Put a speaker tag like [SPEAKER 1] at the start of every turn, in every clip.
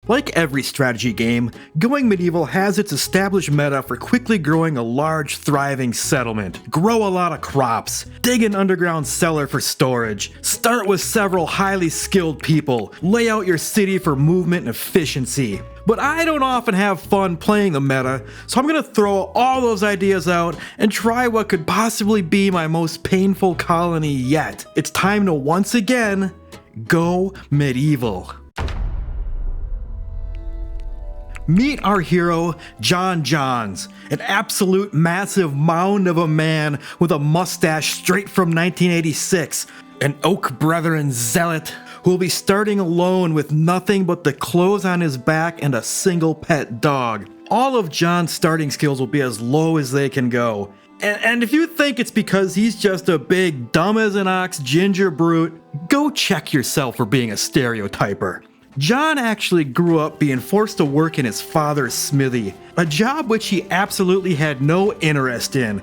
[SPEAKER 1] Like every strategy game, Going Medieval has its established meta for quickly growing a large, thriving settlement. Grow a lot of crops, dig an underground cellar for storage, start with several highly skilled people, lay out your city for movement and efficiency. But I don't often have fun playing the meta, so I'm gonna throw all those ideas out and try what could possibly be my most painful colony yet. It's time to once again go medieval. Meet our hero, John Jahns, an absolute massive mound of a man with a mustache straight from 1986, an Oak Brethren zealot who will be starting alone with nothing but the clothes on his back and a single pet dog. All of John's starting skills will be as low as they can go. And if you think it's because he's just a big dumb as an ox ginger brute, go check yourself for being a stereotyper. John actually grew up being forced to work in his father's smithy, a job which he absolutely had no interest in.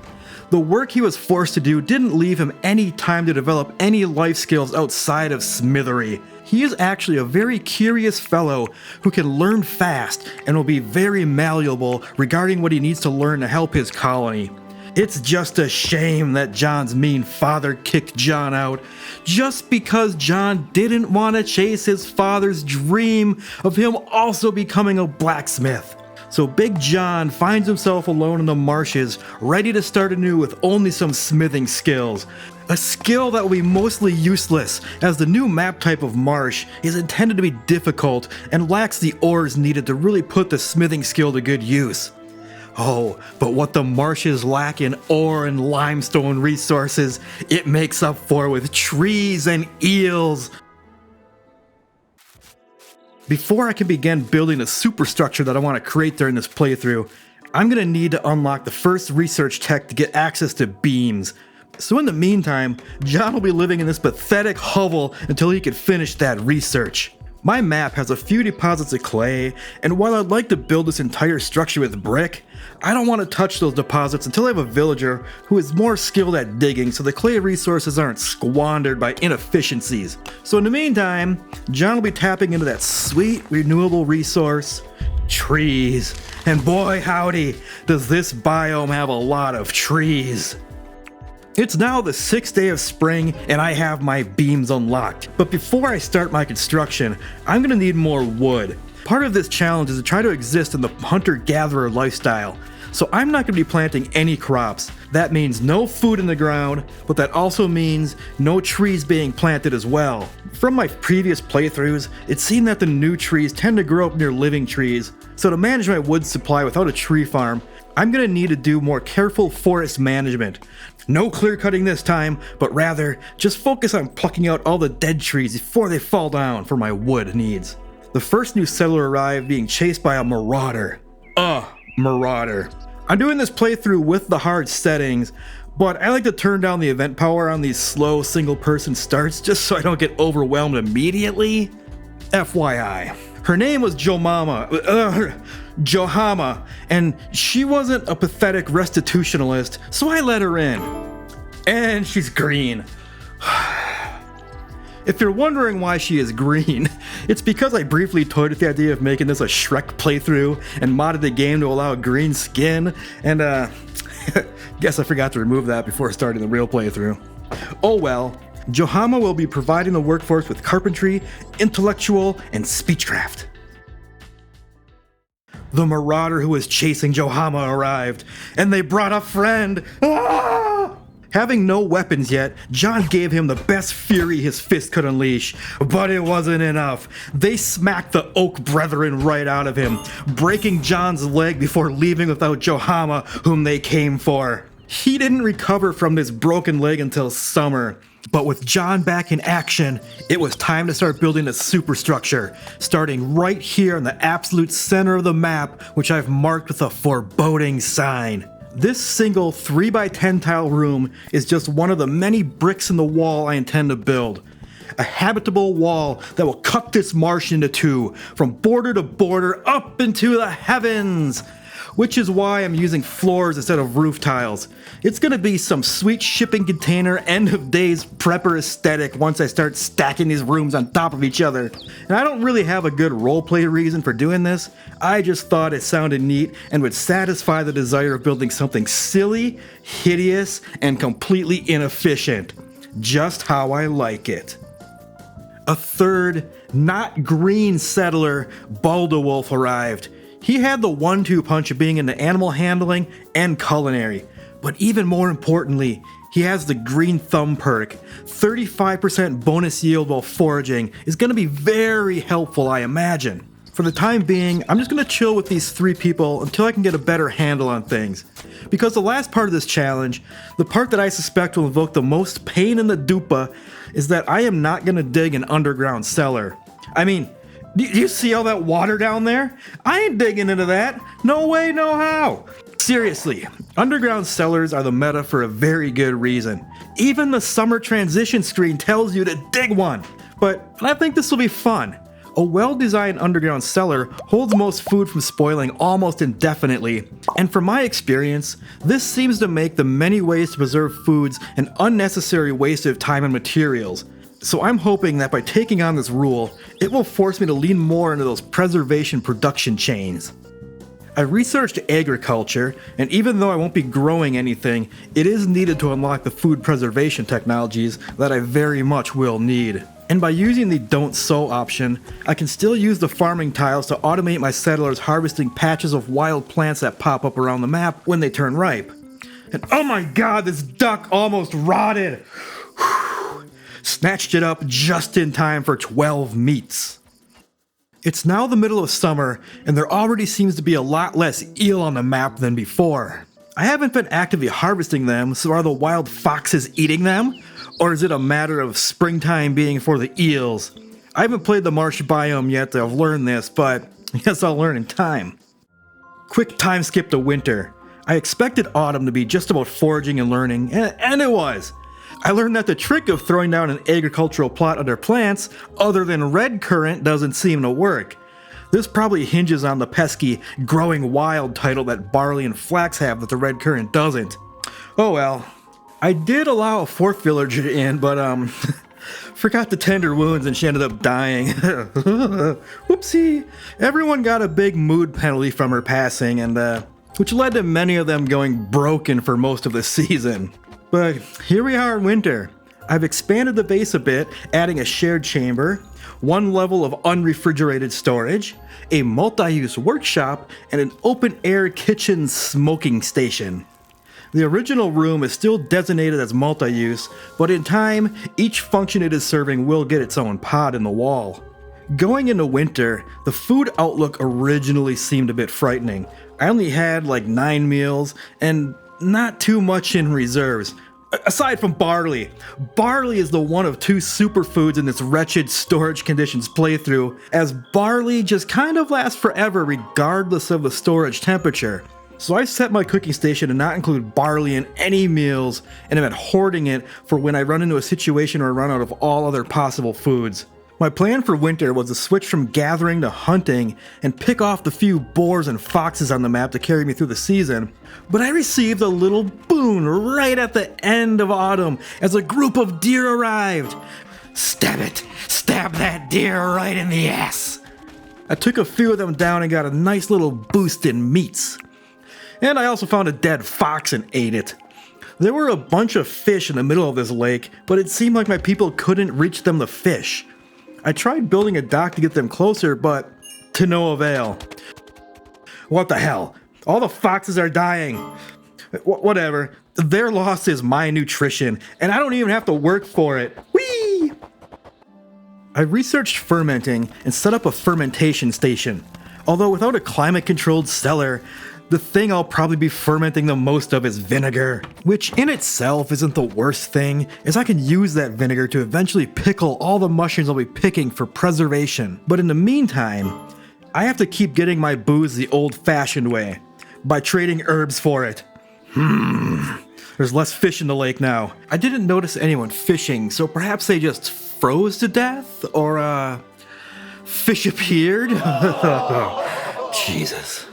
[SPEAKER 1] The work he was forced to do didn't leave him any time to develop any life skills outside of smithery. He is actually a very curious fellow who can learn fast and will be very malleable regarding what he needs to learn to help his colony. It's just a shame that John's mean father kicked John out just because John didn't want to chase his father's dream of him also becoming a blacksmith. So Big John finds himself alone in the marshes, ready to start anew with only some smithing skills. A skill that will be mostly useless, as the new map type of Marsh is intended to be difficult and lacks the ores needed to really put the smithing skill to good use. Oh, but what the marshes lack in ore and limestone resources, it makes up for with trees and eels. Before I can begin building the superstructure that I want to create during this playthrough, I'm going to need to unlock the first research tech to get access to beams. So in the meantime, John will be living in this pathetic hovel until he can finish that research. My map has a few deposits of clay, and while I'd like to build this entire structure with brick, I don't want to touch those deposits until I have a villager who is more skilled at digging so the clay resources aren't squandered by inefficiencies. So in the meantime, John will be tapping into that sweet renewable resource, trees. And boy howdy, does this biome have a lot of trees. It's now the 6th day of spring and I have my beams unlocked. But before I start my construction, I'm going to need more wood. Part of this challenge is to try to exist in the hunter-gatherer lifestyle. So I'm not going to be planting any crops. That means no food in the ground, but that also means no trees being planted as well. From my previous playthroughs, it seemed that the new trees tend to grow up near living trees. So to manage my wood supply without a tree farm, I'm going to need to do more careful forest management. No clear cutting this time, but rather just focus on plucking out all the dead trees before they fall down for my wood needs. The first new settler arrived being chased by a marauder. Marauder. I'm doing this playthrough with the hard settings, but I like to turn down the event power on these slow single person starts just so I don't get overwhelmed immediately. FYI. Her name was Johama, and she wasn't a pathetic restitutionalist, so I let her in. And she's green. If you're wondering why she is green, it's because I briefly toyed with the idea of making this a Shrek playthrough and modded the game to allow green skin, and guess I forgot to remove that before starting the real playthrough. Oh well. Johama will be providing the workforce with carpentry, intellectual, and speechcraft. The marauder who was chasing Johama arrived, and they brought a friend. Ah! Having no weapons yet, John gave him the best fury his fist could unleash, but it wasn't enough. They smacked the Oak Brethren right out of him, breaking John's leg before leaving without Johama, whom they came for. He didn't recover from this broken leg until summer. But with John back in action, it was time to start building a superstructure, starting right here in the absolute center of the map, which I've marked with a foreboding sign. This single 3x10 tile room is just one of the many bricks in the wall I intend to build. A habitable wall that will cut this marsh into two, from border to border up into the heavens. which is why I'm using floors instead of roof tiles. It's gonna be some sweet shipping container end of days prepper aesthetic once I start stacking these rooms on top of each other. And I don't really have a good roleplay reason for doing this. I just thought it sounded neat and would satisfy the desire of building something silly, hideous, and completely inefficient. Just how I like it. A third, not green settler, Baldewolf arrived. He had the 1-2 punch of being into animal handling and culinary. But even more importantly, he has the green thumb perk. 35% bonus yield while foraging is going to be very helpful, I imagine. For the time being, I'm just going to chill with these 3 people until I can get a better handle on things. Because the last part of this challenge, the part that I suspect will invoke the most pain in the dupa, is that I am not going to dig an underground cellar. I mean, do you see all that water down there? I ain't digging into that. No way, no how. Seriously, underground cellars are the meta for a very good reason. Even the summer transition screen tells you to dig one. But I think this will be fun. A well-designed underground cellar holds most food from spoiling almost indefinitely, and from my experience, this seems to make the many ways to preserve foods an unnecessary waste of time and materials. So I'm hoping that by taking on this rule, it will force me to lean more into those preservation production chains. I researched agriculture, and even though I won't be growing anything, it is needed to unlock the food preservation technologies that I very much will need. And by using the don't sow option, I can still use the farming tiles to automate my settlers harvesting patches of wild plants that pop up around the map when they turn ripe. And oh my god, this duck almost rotted! Whew. Snatched it up just in time for 12 meats. It's now the middle of summer, and there already seems to be a lot less eel on the map than before. I haven't been actively harvesting them, so are the wild foxes eating them? Or is it a matter of springtime being for the eels? I haven't played the Marsh biome yet to have learned this, but I guess I'll learn in time. Quick time skip to winter. I expected autumn to be just about foraging and learning, and it was. I learned that the trick of throwing down an agricultural plot under plants, other than red currant, doesn't seem to work. This probably hinges on the pesky growing wild title that barley and flax have that the red currant doesn't. Oh well. I did allow a 4th villager in, but forgot to tend her wounds and she ended up dying. Whoopsie. Everyone got a big mood penalty from her passing, and which led to many of them going broken for most of the season. But here we are in winter. I've expanded the base a bit, adding a shared chamber, 1 level of unrefrigerated storage, a multi-use workshop, and an open-air kitchen smoking station. The original room is still designated as multi-use, but in time, each function it is serving will get its own pod in the wall. Going into winter, the food outlook originally seemed a bit frightening. I only had like 9 meals, and not too much in reserves. Aside from barley. Barley is the one of 2 superfoods in this wretched storage conditions playthrough, as barley just kind of lasts forever regardless of the storage temperature. So I set my cooking station to not include barley in any meals, and I've been hoarding it for when I run into a situation where I run out of all other possible foods. My plan for winter was to switch from gathering to hunting and pick off the few boars and foxes on the map to carry me through the season, but I received a little boon right at the end of autumn as a group of deer arrived. Stab it! Stab that deer right in the ass! I took a few of them down and got a nice little boost in meats. And I also found a dead fox and ate it. There were a bunch of fish in the middle of this lake, but it seemed like my people couldn't reach them to fish. I tried building a dock to get them closer, but to no avail. What the hell? All the foxes are dying. Whatever. Their loss is my nutrition, and I don't even have to work for it. Whee! I researched fermenting and set up a fermentation station. Although without a climate-controlled cellar, the thing I'll probably be fermenting the most of is vinegar, which in itself isn't the worst thing, as I can use that vinegar to eventually pickle all the mushrooms I'll be picking for preservation. But in the meantime, I have to keep getting my booze the old-fashioned way, by trading herbs for it. There's less fish in the lake now. I didn't notice anyone fishing, so perhaps they just froze to death, or fish appeared? Jesus.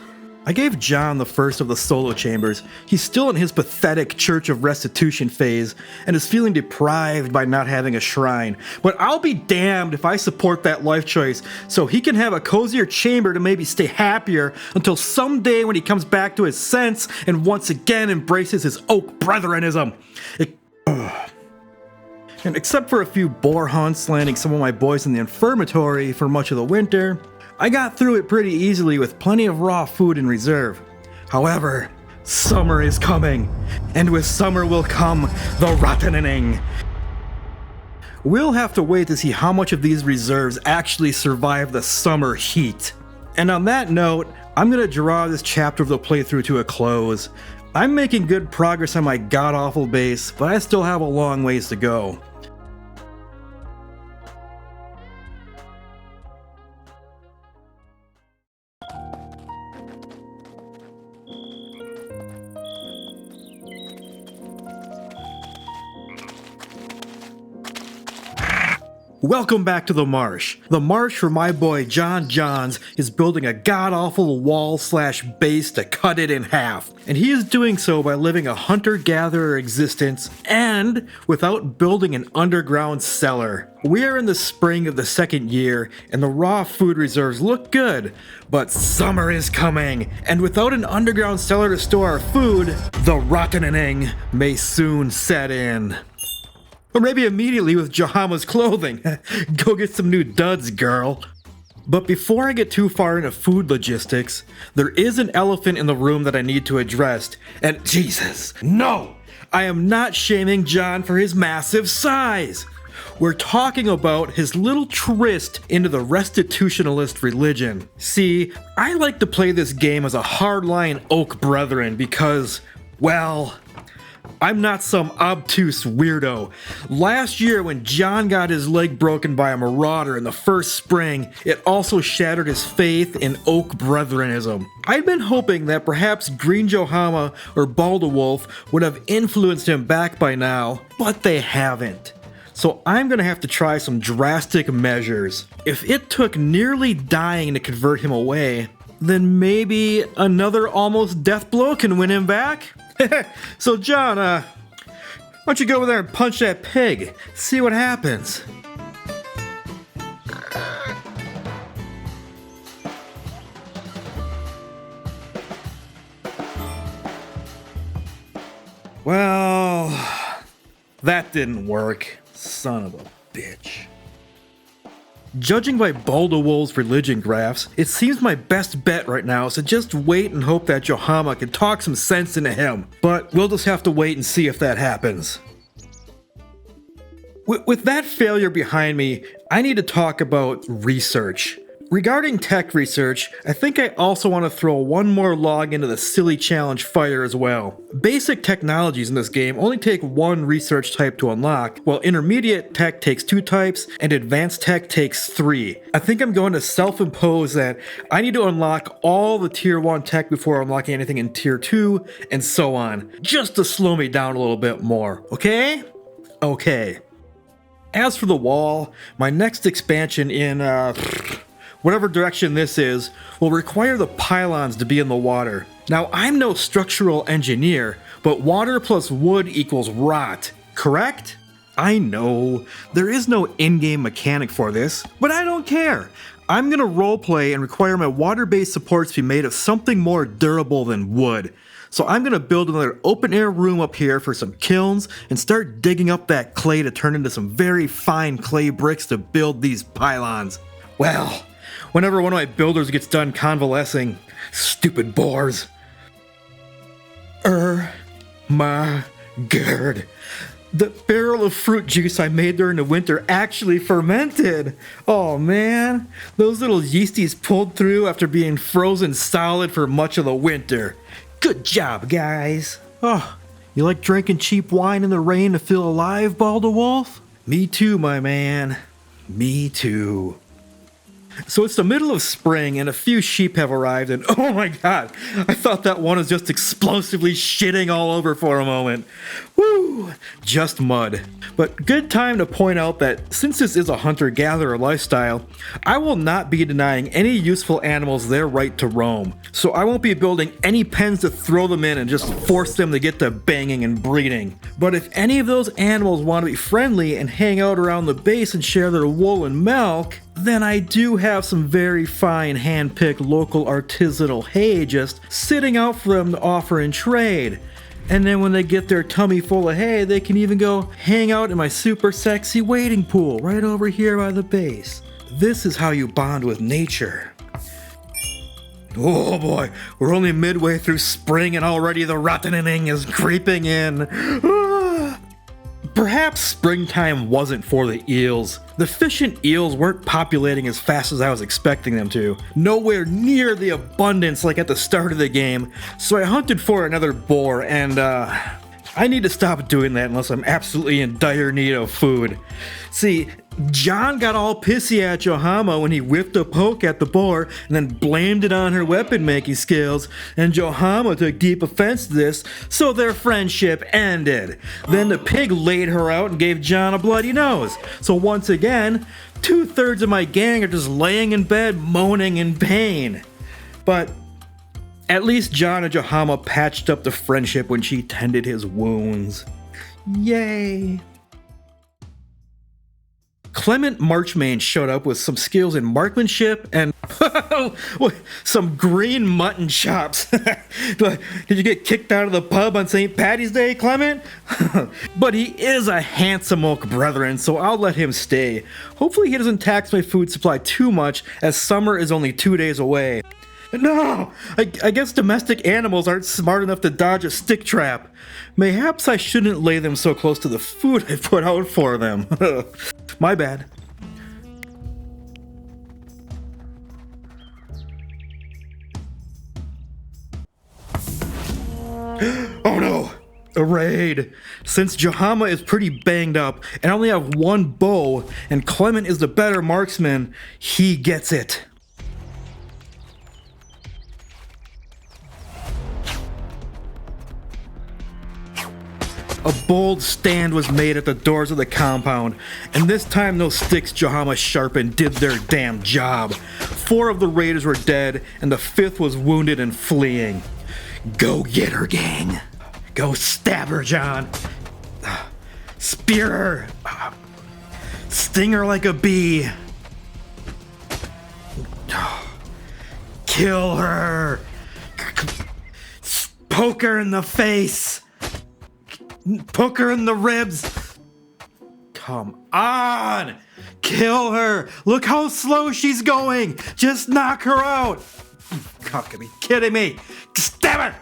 [SPEAKER 1] I gave John the first of the solo chambers. He's still in his pathetic Church of Restitution phase and is feeling deprived by not having a shrine. But I'll be damned if I support that life choice so he can have a cozier chamber to maybe stay happier until someday when he comes back to his sense and once again embraces his oak brethrenism. And except for a few boar hunts landing some of my boys in the infirmatory for much of the winter, I got through it pretty easily with plenty of raw food in reserve. However, summer is coming, and with summer will come the rottening. We'll have to wait to see how much of these reserves actually survive the summer heat. And on that note, I'm going to draw this chapter of the playthrough to a close. I'm making good progress on my god-awful base, but I still have a long ways to go. Welcome back to the Marsh. The Marsh, where my boy John Jahns is building a god-awful wall/base to cut it in half. And he is doing so by living a hunter-gatherer existence and without building an underground cellar. We are in the spring of the second year and the raw food reserves look good, but summer is coming. And without an underground cellar to store our food, the rottening may soon set in. Or maybe immediately with Jahama's clothing. Go get some new duds, girl. But before I get too far into food logistics, there is an elephant in the room that I need to address. And Jesus, no! I am not shaming John for his massive size. We're talking about his little tryst into the restitutionalist religion. See, I like to play this game as a hardline oak brethren because, well, I'm not some obtuse weirdo. Last year when John got his leg broken by a marauder in the first spring, it also shattered his faith in oak brethrenism. I'd been hoping that perhaps Green Johama or Baldewolf would have influenced him back by now, but they haven't. So I'm gonna have to try some drastic measures. If it took nearly dying to convert him away, then maybe another almost death blow can win him back? So John, why don't you go over there and punch that pig? See what happens. Well, that didn't work. Son of a bitch. Judging by Baldewolf's religion graphs, it seems my best bet right now is to just wait and hope that Johama can talk some sense into him. But we'll just have to wait and see if that happens. With that failure behind me, I need to talk about research. Regarding tech research, I think I also want to throw one more log into the silly challenge fire as well. Basic technologies in this game only take one research type to unlock, while intermediate tech takes 2 types and advanced tech takes 3. I think I'm going to self-impose that I need to unlock all the tier 1 tech before unlocking anything in tier 2, and so on, just to slow me down a little bit more, okay? Okay. As for the wall, my next expansion in, whatever direction this is, will require the pylons to be in the water. Now, I'm no structural engineer, but water plus wood equals rot, correct? I know, there is no in-game mechanic for this, but I don't care. I'm gonna roleplay and require my water-based supports to be made of something more durable than wood. So I'm gonna build another open-air room up here for some kilns and start digging up that clay to turn into some very fine clay bricks to build these pylons. Well, whenever one of my builders gets done convalescing, stupid boars. My god. The barrel of fruit juice I made during the winter actually fermented. Oh man, those little yeasties pulled through after being frozen solid for much of the winter. Good job, guys. Oh, you like drinking cheap wine in the rain to feel alive, Baldewolf? Me too, my man. Me too. So it's the middle of spring and a few sheep have arrived and oh my god, I thought that one was just explosively shitting all over for a moment. Whew, just mud. But good time to point out that since this is a hunter-gatherer lifestyle, I will not be denying any useful animals their right to roam. So I won't be building any pens to throw them in and just force them to get to banging and breeding. But if any of those animals want to be friendly and hang out around the base and share their wool and milk, then I do have some very fine hand-picked local artisanal hay just sitting out for them to offer in trade. And then when they get their tummy full of hay, they can even go hang out in my super sexy wading pool right over here by the base. This is how you bond with nature. Oh boy, we're only midway through spring and already the rottening is creeping in. Perhaps springtime wasn't for the eels. The fish and eels weren't populating as fast as I was expecting them to. Nowhere near the abundance like at the start of the game, so I hunted for another boar and I need to stop doing that unless I'm absolutely in dire need of food. See, John got all pissy at Johama when he whipped a poke at the boar and then blamed it on her weapon making skills, and Johama took deep offense to this, so their friendship ended. Then the pig laid her out and gave John a bloody nose. So once again, 2/3 of my gang are just laying in bed moaning in pain. But at least John and Johama patched up the friendship when she tended his wounds. Yay. Clement Marchmain showed up with some skills in marksmanship and some green mutton chops. Did you get kicked out of the pub on St. Paddy's Day, Clement? But he is a handsome oak brethren, so I'll let him stay. Hopefully he doesn't tax my food supply too much, as summer is only 2 days away. No! I guess domestic animals aren't smart enough to dodge a stick trap. Mayhaps I shouldn't lay them so close to the food I put out for them. My bad. Oh no! A raid! Since Johama is pretty banged up and I only have one bow, and Clement is the better marksman, he gets it. A bold stand was made at the doors of the compound, and this time those sticks Johama sharpened did their damn job. 4 of the raiders were dead, and the 5th was wounded and fleeing. Go get her, gang. Go stab her, John. Spear her. Sting her like a bee. Kill her. Poke her in the face. Poke her in the ribs. Come on. Kill her. Look how slow she's going. Just knock her out. You gotta be kidding me. Stab her.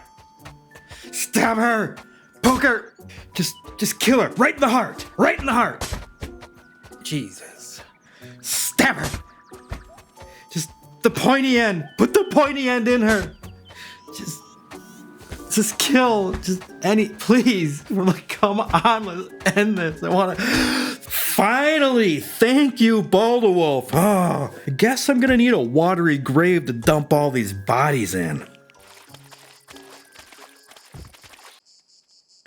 [SPEAKER 1] Stab her. Poke her. Just kill her. Right in the heart. Right in the heart. Jesus. Stab her. Just the pointy end. Put the pointy end in her. Just kill, please. We're like, come on, let's end this. I wanna. Finally, thank you, Baldewolf. Oh, I guess I'm gonna need a watery grave to dump all these bodies in.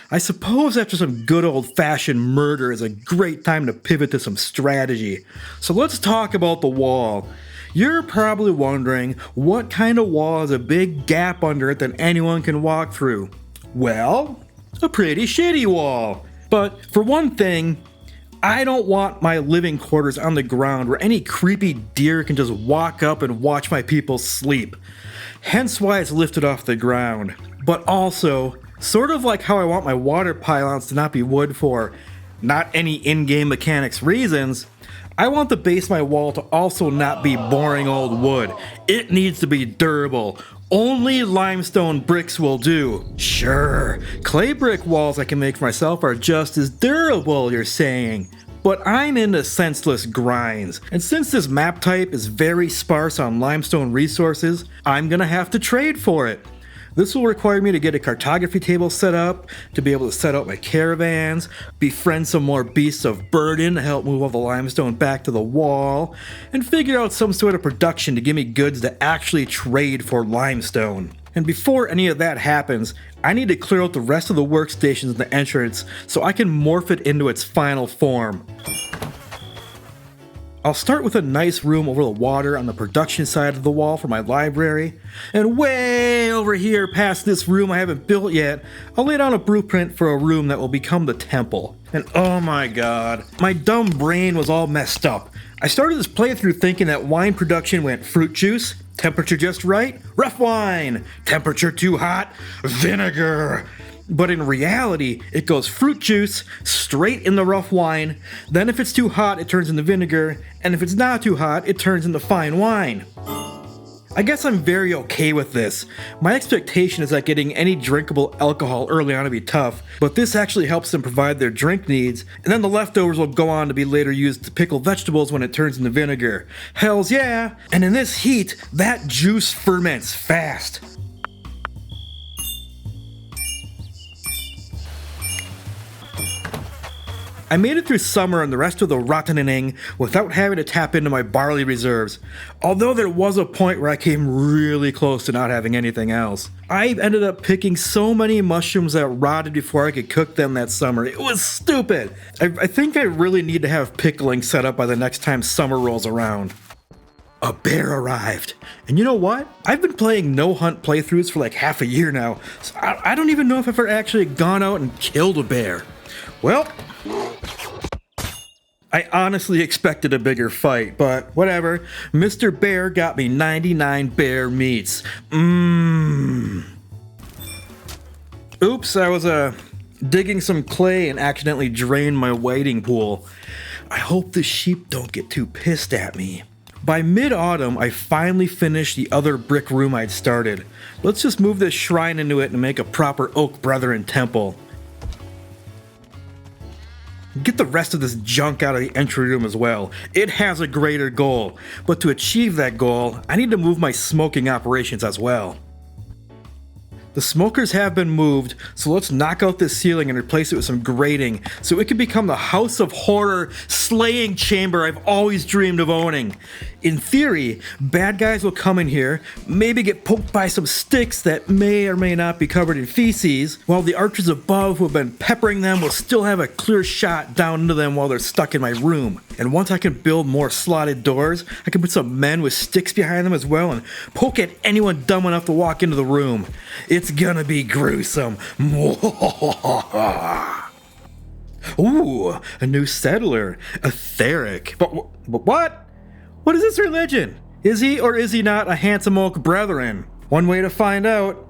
[SPEAKER 1] I suppose after some good old-fashioned murder is a great time to pivot to some strategy. So let's talk about the wall. You're probably wondering what kind of wall has a big gap under it that anyone can walk through. Well, a pretty shitty wall. But for one thing, I don't want my living quarters on the ground where any creepy deer can just walk up and watch my people sleep. Hence why it's lifted off the ground. But also, sort of like how I want my water pylons to not be wood for not any in-game mechanics reasons, I want the base of my wall to also not be boring old wood. It needs to be durable. Only limestone bricks will do. Sure, clay brick walls I can make for myself are just as durable, you're saying. But I'm into senseless grinds, and since this map type is very sparse on limestone resources, I'm gonna have to trade for it. This will require me to get a cartography table set up, to be able to set out my caravans, befriend some more beasts of burden to help move all the limestone back to the wall, and figure out some sort of production to give me goods to actually trade for limestone. And before any of that happens, I need to clear out the rest of the workstations in the entrance so I can morph it into its final form. I'll start with a nice room over the water on the production side of the wall for my library, and way over here past this room I haven't built yet, I'll lay down a blueprint for a room that will become the temple. And oh my god, my dumb brain was all messed up. I started this playthrough thinking that wine production went fruit juice, temperature just right, rough wine, temperature too hot, vinegar. But in reality, it goes fruit juice straight in the rough wine, then if it's too hot, it turns into vinegar, and if it's not too hot, it turns into fine wine. I guess I'm very okay with this. My expectation is that getting any drinkable alcohol early on would be tough, but this actually helps them provide their drink needs, and then the leftovers will go on to be later used to pickle vegetables when it turns into vinegar. Hells yeah! And in this heat, that juice ferments fast. I made it through summer and the rest of the rottening without having to tap into my barley reserves, although there was a point where I came really close to not having anything else. I ended up picking so many mushrooms that rotted before I could cook them that summer. It was stupid! I think I really need to have pickling set up by the next time summer rolls around. A bear arrived. And you know what? I've been playing no-hunt playthroughs for like half a year now, so I don't even know if I've ever actually gone out and killed a bear. Well, I honestly expected a bigger fight, but whatever. Mr. Bear got me 99 bear meats. Oops, I was digging some clay and accidentally drained my wading pool. I hope the sheep don't get too pissed at me. By mid-autumn, I finally finished the other brick room I'd started. Let's just move this shrine into it and make a proper Oak Brethren temple. Get the rest of this junk out of the entry room as well. It has a greater goal, but to achieve that goal, I need to move my smoking operations as well. The smokers have been moved, so let's knock out this ceiling and replace it with some grating so it can become the House of Horror slaying chamber I've always dreamed of owning. In theory, bad guys will come in here, maybe get poked by some sticks that may or may not be covered in feces, while the archers above who have been peppering them will still have a clear shot down into them while they're stuck in my room. And once I can build more slotted doors, I can put some men with sticks behind them as well and poke at anyone dumb enough to walk into the room. It's gonna be gruesome. Ooh, a new settler, Etheric. But what? What is this religion? Is he or is he not a handsome oak brethren? One way to find out.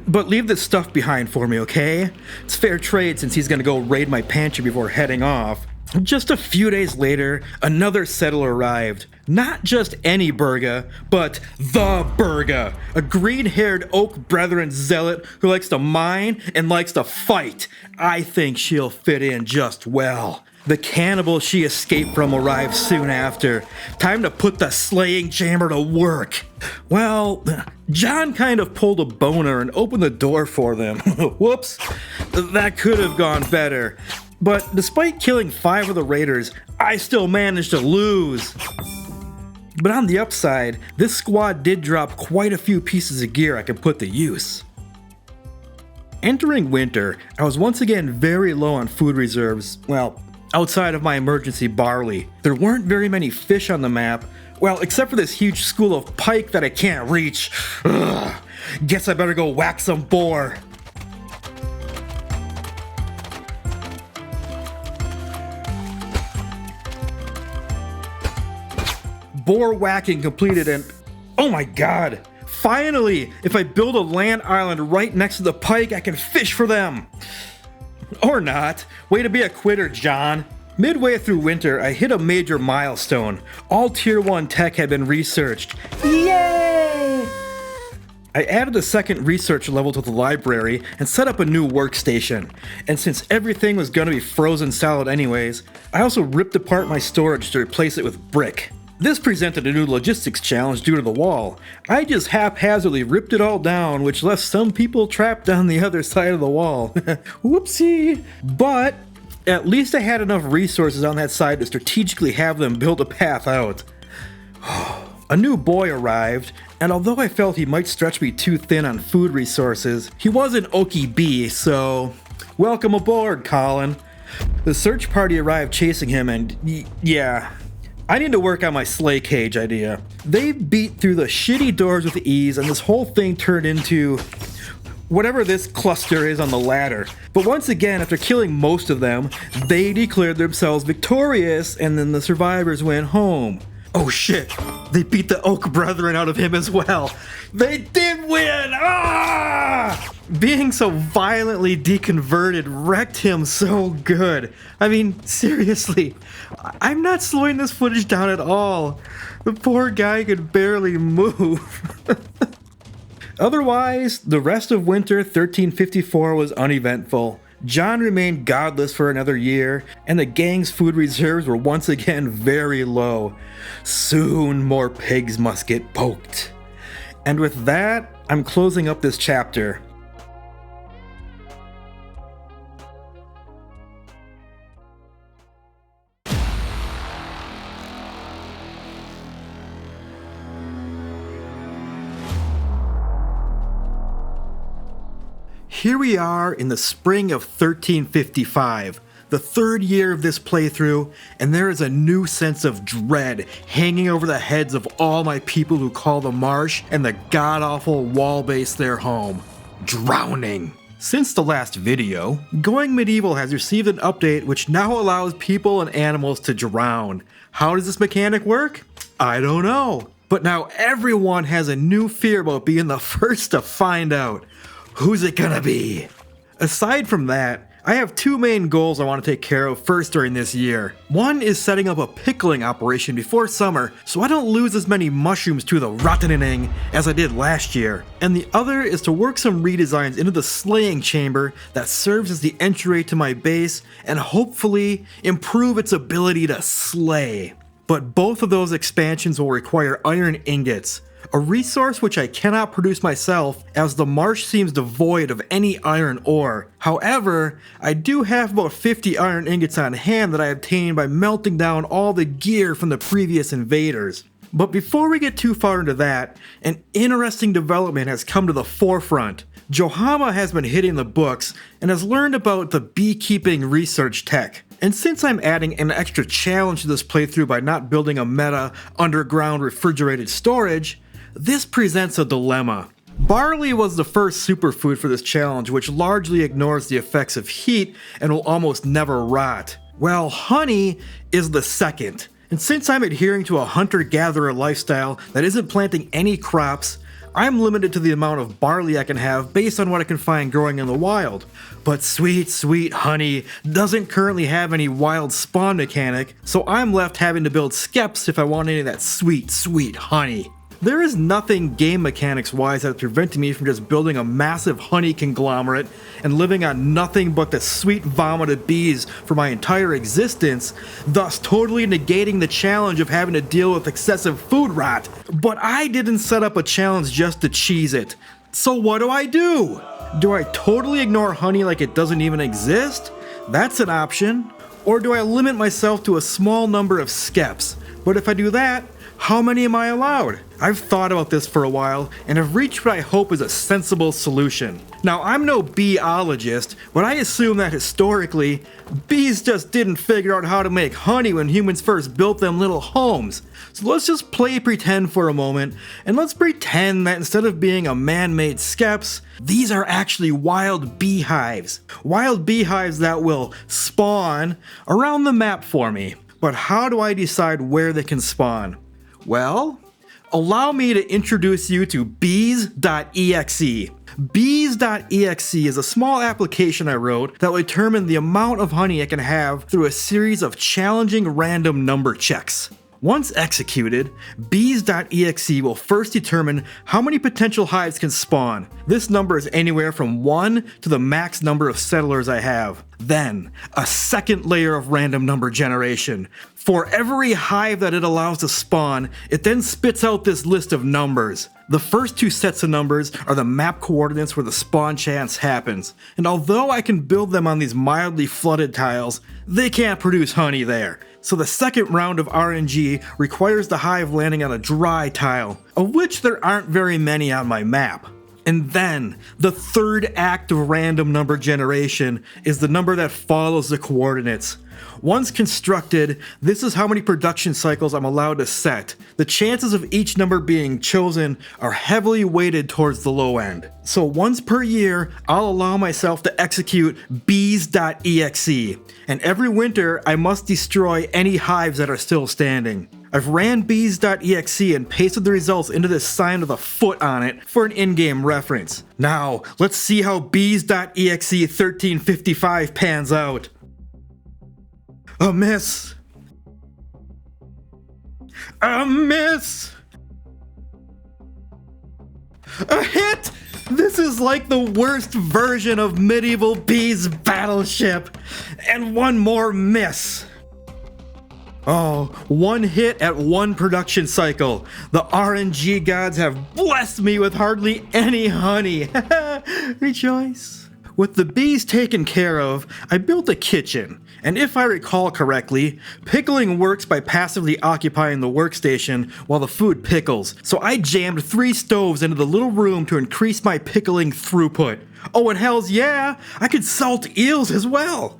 [SPEAKER 1] But leave this stuff behind for me, okay? It's fair trade since he's gonna go raid my pantry before heading off. Just a few days later, another settler arrived. Not just any Burga, but the Burga. A green-haired Oak Brethren zealot who likes to mine and likes to fight. I think she'll fit in just well. The cannibal she escaped from arrived soon after. Time to put the slaying chamber to work. Well, John kind of pulled a boner and opened the door for them. Whoops. That could have gone better. But despite killing 5 of the raiders, I still managed to lose. But on the upside, this squad did drop quite a few pieces of gear I could put to use. Entering winter, I was once again very low on food reserves, well, outside of my emergency barley. There weren't very many fish on the map, well, except for this huge school of pike that I can't reach. Ugh. Guess I better go whack some boar. Boar whacking completed and oh my god! Finally! If I build a land island right next to the pike, I can fish for them! Or not. Way to be a quitter, John. Midway through winter, I hit a major milestone. All Tier 1 tech had been researched. Yay! I added a second research level to the library and set up a new workstation. And since everything was gonna be frozen solid anyways, I also ripped apart my storage to replace it with brick. This presented a new logistics challenge due to the wall. I just haphazardly ripped it all down, which left some people trapped on the other side of the wall. Whoopsie! But At least I had enough resources on that side to strategically have them build a path out. A new boy arrived, and although I felt he might stretch me too thin on food resources, he was an Okie bee, so welcome aboard, Colin. The search party arrived chasing him, and yeah, I need to work on my sleigh cage idea. They beat through the shitty doors with ease, and this whole thing turned into whatever this cluster is on the ladder. But once again, after killing most of them, they declared themselves victorious, and then the survivors went home. Oh shit, they beat the Oak Brethren out of him as well. They did win! Ah! Being so violently deconverted wrecked him so good. I mean, seriously, I'm not slowing this footage down at all. The poor guy could barely move. Otherwise, the rest of winter 1354 was uneventful. John remained godless for another year, and the gang's food reserves were once again very low. Soon more pigs must get poked. And with that, I'm closing up this chapter. Here we are in the spring of 1355, the third year of this playthrough, and there is a new sense of dread hanging over the heads of all my people who call the Marsh and the god-awful wall base their home. Drowning. Since the last video, Going Medieval has received an update which now allows people and animals to drown. How does this mechanic work? I don't know. But now everyone has a new fear about being the first to find out. Who's it gonna be? Aside from that, I have two main goals I want to take care of first during this year. One is setting up a pickling operation before summer so I don't lose as many mushrooms to the rottening as I did last year. And the other is to work some redesigns into the slaying chamber that serves as the entryway to my base and hopefully improve its ability to slay. But both of those expansions will require iron ingots, a resource which I cannot produce myself as the marsh seems devoid of any iron ore. However, I do have about 50 iron ingots on hand that I obtained by melting down all the gear from the previous invaders. But before we get too far into that, an interesting development has come to the forefront. Johama has been hitting the books and has learned about the beekeeping research tech. And since I'm adding an extra challenge to this playthrough by not building a meta underground refrigerated storage, this presents a dilemma. Barley was the first superfood for this challenge, which largely ignores the effects of heat and will almost never rot. Well, honey is the second. And since I'm adhering to a hunter-gatherer lifestyle that isn't planting any crops, I'm limited to the amount of barley I can have based on what I can find growing in the wild. But sweet, sweet honey doesn't currently have any wild spawn mechanic, so I'm left having to build skeps if I want any of that sweet, sweet honey. There is nothing game mechanics wise that's preventing me from just building a massive honey conglomerate and living on nothing but the sweet vomit of bees for my entire existence, thus totally negating the challenge of having to deal with excessive food rot. But I didn't set up a challenge just to cheese it. So what do? Do I totally ignore honey like it doesn't even exist? That's an option. Or do I limit myself to a small number of skeps? But if I do that, how many am I allowed? I've thought about this for a while and have reached what I hope is a sensible solution. Now, I'm no beeologist, but I assume that historically, bees just didn't figure out how to make honey when humans first built them little homes. So let's just play pretend for a moment, and let's pretend that instead of being a man-made skeps, these are actually wild beehives. Wild beehives that will spawn around the map for me. But how do I decide where they can spawn? Well, allow me to introduce you to Bees.exe. Bees.exe is a small application I wrote that will determine the amount of honey I can have through a series of challenging random number checks. Once executed, Bees.exe will first determine how many potential hives can spawn. This number is anywhere from 1 to the max number of settlers I have. Then, a second layer of random number generation. For every hive that it allows to spawn, it then spits out this list of numbers. The first two sets of numbers are the map coordinates where the spawn chance happens, and although I can build them on these mildly flooded tiles, they can't produce honey there. So the second round of RNG requires the hive landing on a dry tile, of which there aren't very many on my map. And then, the third act of random number generation is the number that follows the coordinates. Once constructed, this is how many production cycles I'm allowed to set. The chances of each number being chosen are heavily weighted towards the low end. So once per year, I'll allow myself to execute Bees.exe, and every winter I must destroy any hives that are still standing. I've ran Bees.exe and pasted the results into this sign with a foot on it for an in-game reference. Now, let's see how Bees.exe 1355 pans out. A miss. A miss. A hit! This is like the worst version of Medieval Bees Battleship. And one more miss. Oh, one hit at one production cycle. The RNG gods have blessed me with hardly any honey. Rejoice. With the bees taken care of, I built a kitchen. And if I recall correctly, pickling works by passively occupying the workstation while the food pickles. So I jammed 3 stoves into the little room to increase my pickling throughput. Oh, and hells yeah, I could salt eels as well.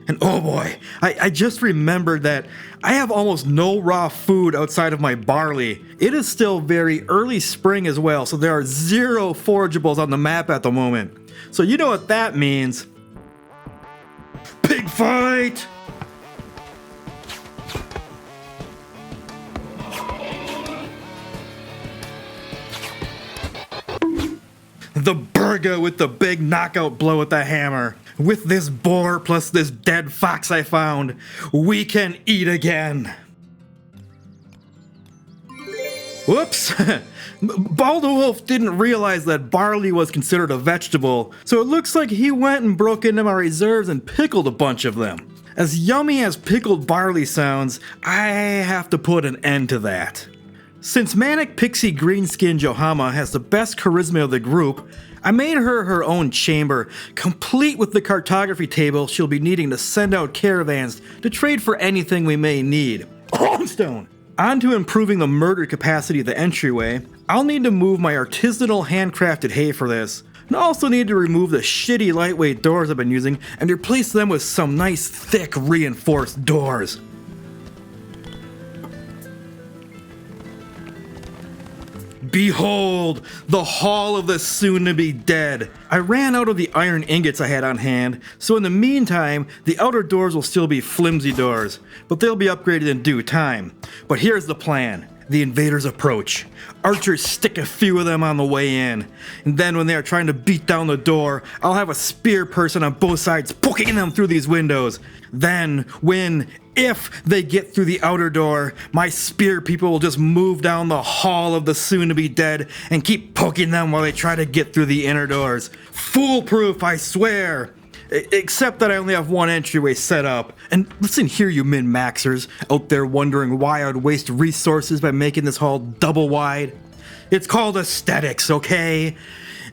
[SPEAKER 1] And oh boy, I just remembered that I have almost no raw food outside of my barley. It is still very early spring as well, so there are 0 forageables on the map at the moment. So you know what that means. Pig fight! The burger with the big knockout blow with the hammer. With this boar plus this dead fox I found, we can eat again. Whoops! Baldewolf didn't realize that barley was considered a vegetable, so it looks like he went and broke into my reserves and pickled a bunch of them. As yummy as pickled barley sounds, I have to put an end to that. Since Manic Pixie Greenskin Johama has the best charisma of the group, I made her her own chamber, complete with the cartography table she'll be needing to send out caravans to trade for anything we may need. Stone. On to improving the murder capacity of the entryway. I'll need to move my artisanal handcrafted hay for this. And I also need to remove the shitty lightweight doors I've been using and replace them with some nice thick reinforced doors. Behold, the Hall of the Soon-to-Be-Dead. I ran out of the iron ingots I had on hand, so in the meantime, the outer doors will still be flimsy doors, but they'll be upgraded in due time. But here's the plan. The invaders approach. Archers stick a few of them on the way in, and then when they are trying to beat down the door, I'll have a spear person on both sides poking them through these windows. Then, if they get through the outer door, my spear people will just move down the Hall of the Soon-to-Be-Dead and keep poking them while they try to get through the inner doors. Foolproof, I swear! Except that I only have one entryway set up. And listen here, you min-maxers out there wondering why I would waste resources by making this hall double wide. It's called aesthetics, okay?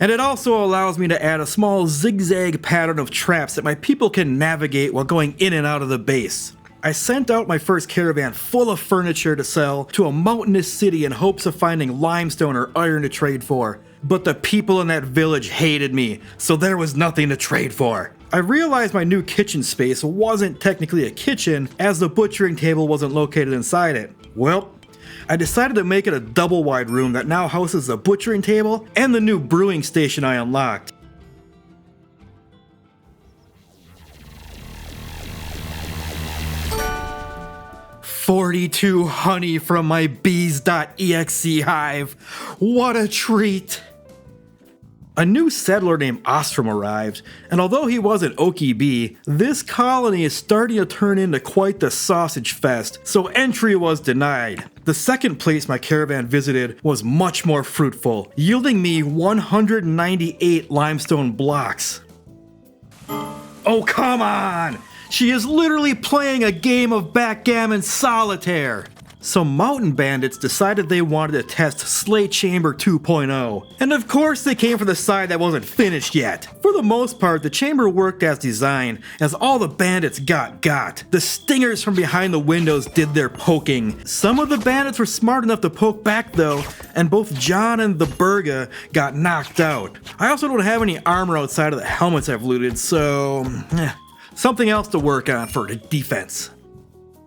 [SPEAKER 1] And it also allows me to add a small zigzag pattern of traps that my people can navigate while going in and out of the base. I sent out my first caravan full of furniture to sell to a mountainous city in hopes of finding limestone or iron to trade for. But the people in that village hated me, so there was nothing to trade for. I realized my new kitchen space wasn't technically a kitchen, as the butchering table wasn't located inside it. Well, I decided to make it a double wide room that now houses the butchering table and the new brewing station I unlocked. "42 honey from my Bees.exe hive. What a treat!" A new settler named Ostrom arrived, and although he was an Okie bee, this colony is starting to turn into quite the sausage fest, so entry was denied. The second place my caravan visited was much more fruitful, yielding me 198 limestone blocks. Oh, come on! She is literally playing a game of backgammon solitaire! Some mountain bandits decided they wanted to test Slay Chamber 2.0, and of course they came from the side that wasn't finished yet. For the most part, the chamber worked as designed, as all the bandits got. The stingers from behind the windows did their poking. Some of the bandits were smart enough to poke back though, and both John and the Burga got knocked out. I also don't have any armor outside of the helmets I've looted, so something else to work on for defense.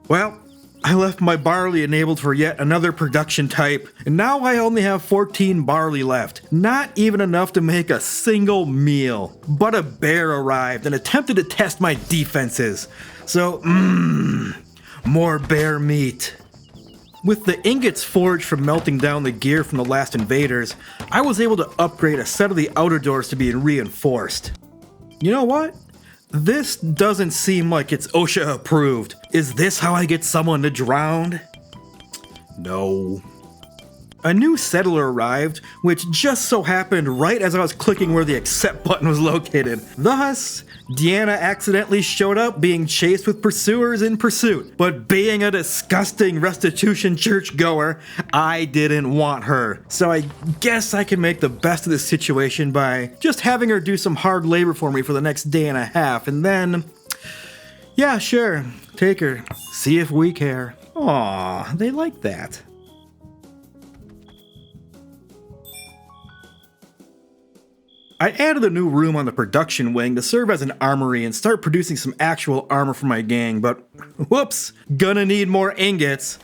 [SPEAKER 1] Well, I left my barley enabled for yet another production type, and now I only have 14 barley left. Not even enough to make a single meal. But a bear arrived and attempted to test my defenses. So, more bear meat. With the ingots forged from melting down the gear from the last invaders, I was able to upgrade a set of the outer doors to be reinforced. You know what? This doesn't seem like it's OSHA approved. Is this how I get someone to drown? No. A new settler arrived, which just so happened right as I was clicking where the accept button was located. Thus, Deanna accidentally showed up being chased with pursuers in pursuit. But being a disgusting restitution churchgoer, I didn't want her. So I guess I can make the best of this situation by just having her do some hard labor for me for the next day and a half, and then, yeah, sure, take her. See if we care. Aw, they like that. I added a new room on the production wing to serve as an armory and start producing some actual armor for my gang, but whoops, gonna need more ingots.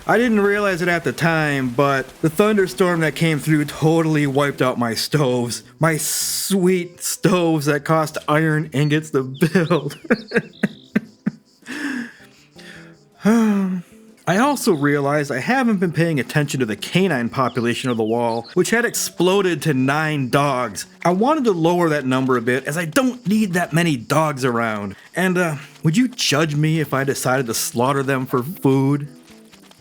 [SPEAKER 1] I didn't realize it at the time, but the thunderstorm that came through totally wiped out my stoves. My sweet stoves that cost iron ingots to build. I also realized I haven't been paying attention to the canine population of the wall, which had exploded to 9 dogs. I wanted to lower that number a bit, as I don't need that many dogs around. And would you judge me if I decided to slaughter them for food?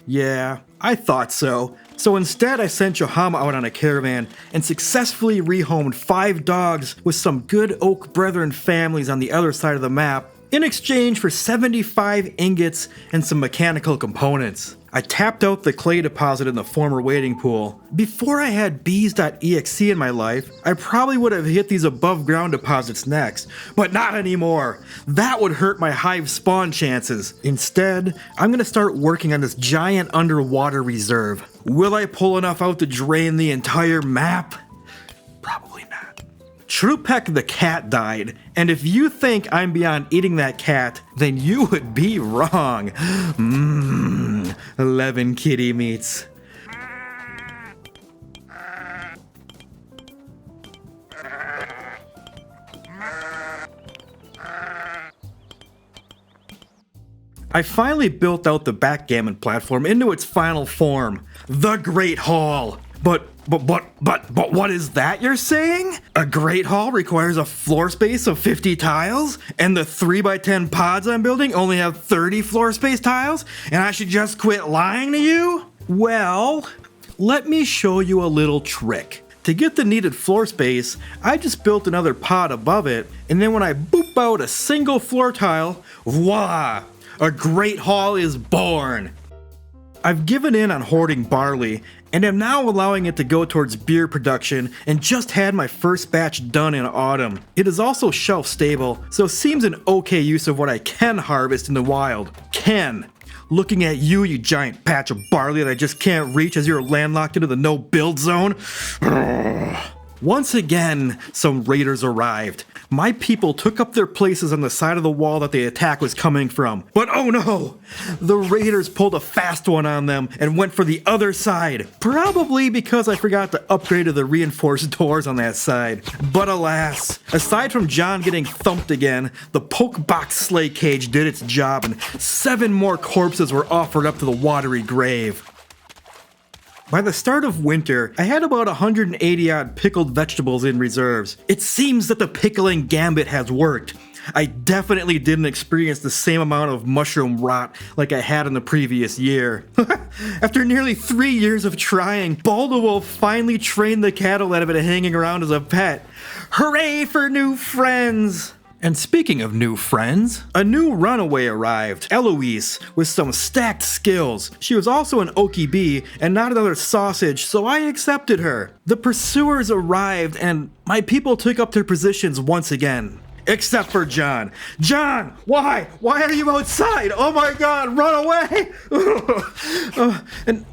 [SPEAKER 1] Yeah, I thought so. So instead I sent Johanna out on a caravan and successfully rehomed 5 dogs with some good Oak Brethren families on the other side of the map, in exchange for 75 ingots and some mechanical components. I tapped out the clay deposit in the former waiting pool. Before I had Bees.exe in my life, I probably would have hit these above ground deposits next, but not anymore. That would hurt my hive spawn chances. Instead, I'm gonna start working on this giant underwater reserve. Will I pull enough out to drain the entire map? Probably not. Trupek the cat died, and if you think I'm beyond eating that cat, then you would be wrong. 11 kitty meats. I finally built out the backgammon platform into its final form, the Great Hall. But what is that you're saying? A Great Hall requires a floor space of 50 tiles, and the 3x10 pods I'm building only have 30 floor space tiles, and I should just quit lying to you? Well, let me show you a little trick. To get the needed floor space, I just built another pod above it, and then when I boop out a single floor tile, voila! A Great Hall is born! I've given in on hoarding barley, and am now allowing it to go towards beer production, and just had my first batch done in autumn. It is also shelf stable, so seems an okay use of what I can harvest in the wild. Looking at you, you giant patch of barley that I just can't reach as you're landlocked into the no-build zone. Once again, some raiders arrived. My people took up their places on the side of the wall that the attack was coming from. But oh no! The raiders pulled a fast one on them and went for the other side. Probably because I forgot to upgrade to the reinforced doors on that side. But alas, aside from John getting thumped again, the poke box slay cage did its job and 7 more corpses were offered up to the watery grave. By the start of winter, I had about 180 odd pickled vegetables in reserves. It seems that the pickling gambit has worked. I definitely didn't experience the same amount of mushroom rot like I had in the previous year. After nearly 3 years of trying, Baldwin finally trained the cattle that have been hanging around as a pet. Hooray for new friends! And speaking of new friends, a new runaway arrived, Eloise, with some stacked skills. She was also an Okie bee and not another sausage, so I accepted her. The pursuers arrived and my people took up their positions once again. Except for John. John, why? Why are you outside? Oh my god, run away! And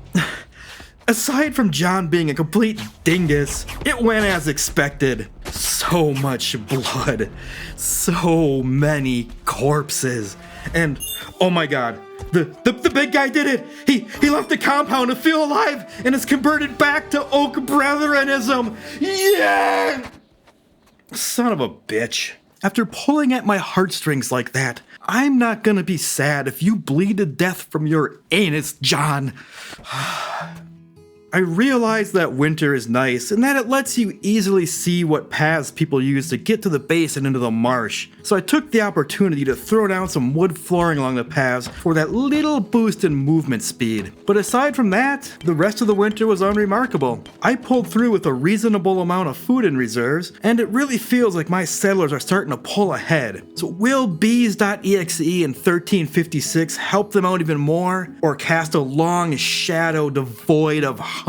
[SPEAKER 1] aside from John being a complete dingus, it went as expected. So much blood. So many corpses. And, oh my god, the big guy did it! He left the compound to feel alive and is converted back to Oak Brethrenism! Yeah! Son of a bitch. After pulling at my heartstrings like that, I'm not gonna be sad if you bleed to death from your anus, John. I realize that winter is nice and that it lets you easily see what paths people use to get to the base and into the marsh. So I took the opportunity to throw down some wood flooring along the paths for that little boost in movement speed. But aside from that, the rest of the winter was unremarkable. I pulled through with a reasonable amount of food in reserves, and it really feels like my settlers are starting to pull ahead. So will Bees.exe in 1356 help them out even more, or cast a long shadow devoid of honey?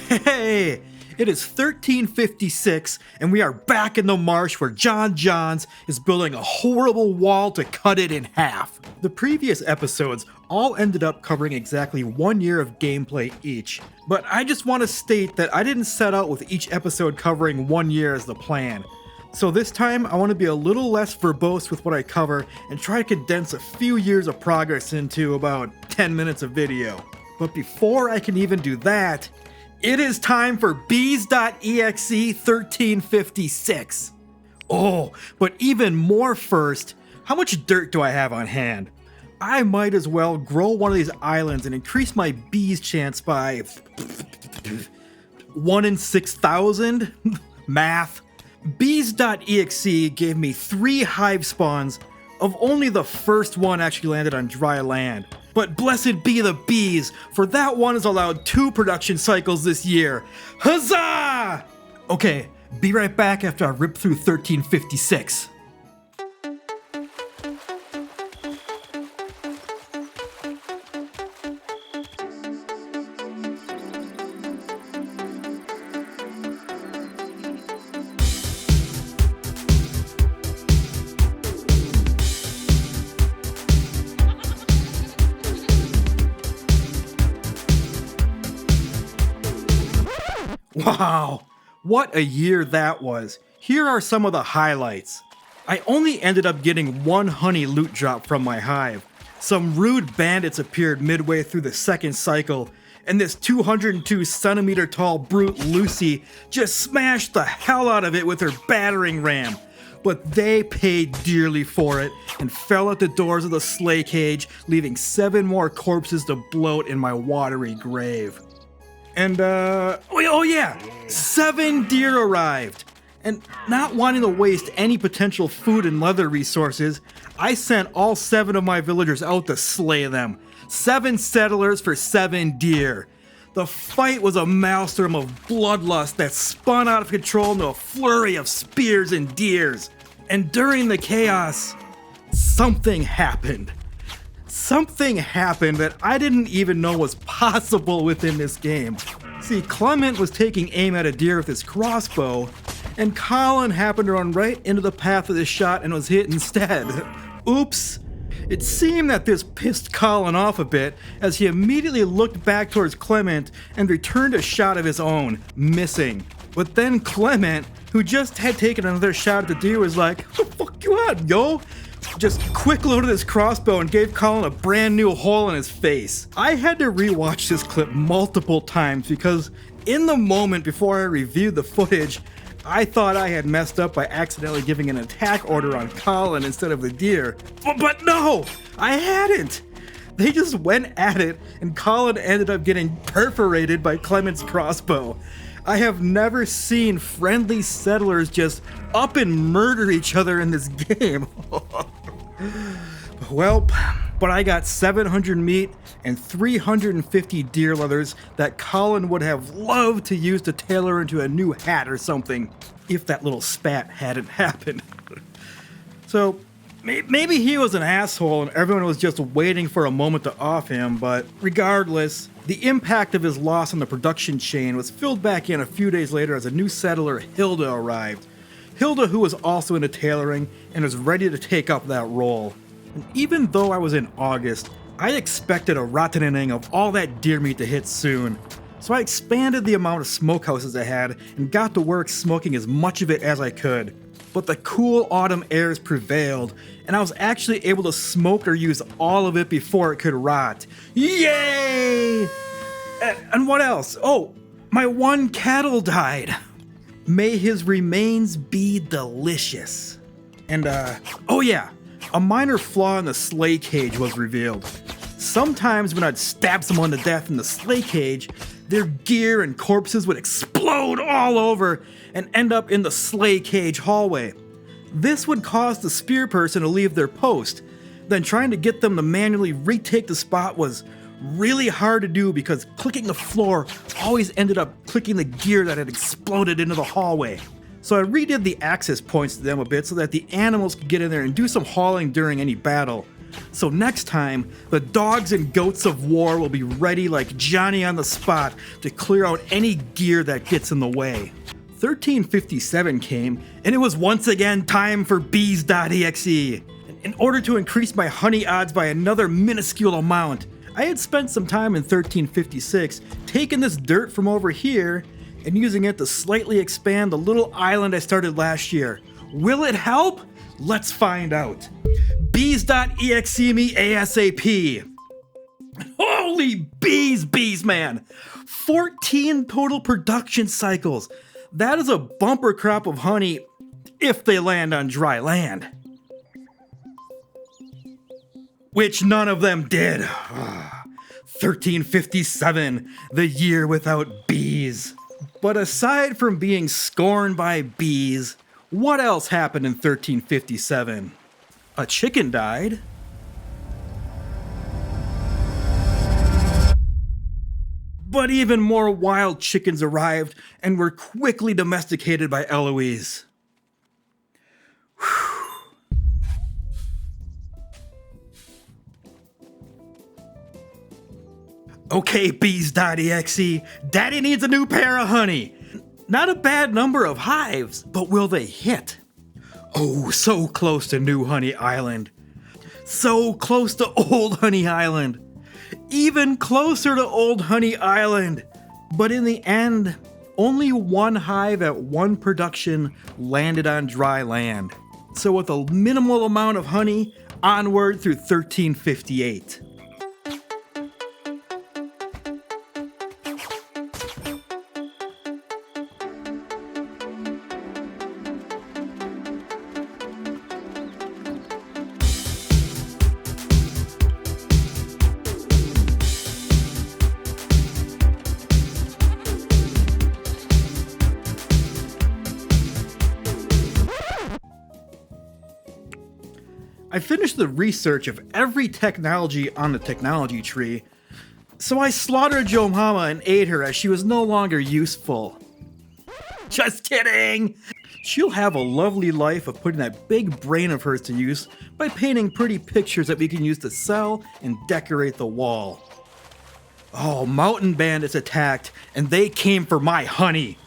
[SPEAKER 1] Hey! It is 1356, and we are back in the marsh where John Jahns is building a horrible wall to cut it in half. The previous episodes all ended up covering exactly 1 year of gameplay each, but I just want to state that I didn't set out with each episode covering 1 year as the plan. So this time, I want to be a little less verbose with what I cover and try to condense a few years of progress into about 10 minutes of video. But before I can even do that, it is time for Bees.exe 1356. Oh, but even more first, how much dirt do I have on hand? I might as well grow one of these islands and increase my bees chance by 1 in 6,000? Math. Bees.exe gave me 3 hive spawns, of only the first one actually landed on dry land. But blessed be the bees, for that one is allowed 2 production cycles this year. Huzzah! Okay, be right back after I rip through 1356. Wow, what a year that was. Here are some of the highlights. I only ended up getting 1 honey loot drop from my hive. Some rude bandits appeared midway through the second cycle, and this 202 centimeter tall brute Lucy just smashed the hell out of it with her battering ram. But they paid dearly for it and fell at the doors of the slay cage, leaving 7 more corpses to bloat in my watery grave. And, oh yeah, 7 deer arrived. And not wanting to waste any potential food and leather resources, I sent all 7 of my villagers out to slay them. 7 settlers for 7 deer. The fight was a maelstrom of bloodlust that spun out of control into a flurry of spears and deers. And during the chaos, something happened. Something happened that I didn't even know was possible within this game. See, Clement was taking aim at a deer with his crossbow, and Colin happened to run right into the path of the shot and was hit instead. Oops. It seemed that this pissed Colin off a bit, as he immediately looked back towards Clement and returned a shot of his own, missing. But then Clement, who just had taken another shot at the deer, was like, "What the fuck you at, yo?" Just quick loaded his crossbow and gave Colin a brand new hole in his face. I had to rewatch this clip multiple times because in the moment before I reviewed the footage, I thought I had messed up by accidentally giving an attack order on Colin instead of the deer. But no, I hadn't. They just went at it, and Colin ended up getting perforated by Clement's crossbow. I have never seen friendly settlers just up and murder each other in this game. Well, but I got 700 meat and 350 deer leathers that Colin would have loved to use to tailor into a new hat or something, if that little spat hadn't happened. So, maybe he was an asshole and everyone was just waiting for a moment to off him, but regardless, the impact of his loss on the production chain was filled back in a few days later as a new settler, Hilda, arrived. Hilda, who was also into tailoring and was ready to take up that role. And even though I was in August, I expected a rottening of all that deer meat to hit soon. So I expanded the amount of smokehouses I had and got to work smoking as much of it as I could. But the cool autumn airs prevailed, and I was actually able to smoke or use all of it before it could rot. Yay! And what else? Oh, my one cattle died. May his remains be delicious. And, oh yeah, a minor flaw in the sleigh cage was revealed. Sometimes when I'd stab someone to death in the sleigh cage, their gear and corpses would explode all over and end up in the sleigh cage hallway. This would cause the spear person to leave their post. Then trying to get them to manually retake the spot was really hard to do because clicking the floor always ended up clicking the gear that had exploded into the hallway. So I redid the access points to them a bit so that the animals could get in there and do some hauling during any battle. So next time, the dogs and goats of war will be ready like Johnny on the spot to clear out any gear that gets in the way. 1357 came, and it was once again time for Bees.exe. In order to increase my honey odds by another minuscule amount, I had spent some time in 1356 taking this dirt from over here and using it to slightly expand the little island I started last year. Will it help? Let's find out. Bees.exe me ASAP. Holy bees, man. 14 total production cycles. That is a bumper crop of honey if they land on dry land. Which none of them did. 1357, the year without bees. But aside from being scorned by bees, what else happened in 1357? A chicken died. But even more wild chickens arrived and were quickly domesticated by Eloise. Okay, Bees.exe, Daddy needs a new pair of honey. Not a bad number of hives, but will they hit? Oh, so close to New Honey Island. So close to Old Honey Island. Even closer to Old Honey Island. But in the end, only one hive at one production landed on dry land. So with a minimal amount of honey, onward through 1358. I finished the research of every technology on the technology tree, so I slaughtered Joe Mama and ate her as she was no longer useful. Just kidding! She'll have a lovely life of putting that big brain of hers to use by painting pretty pictures that we can use to sell and decorate the wall. Oh, mountain bandits attacked, and they came for my honey.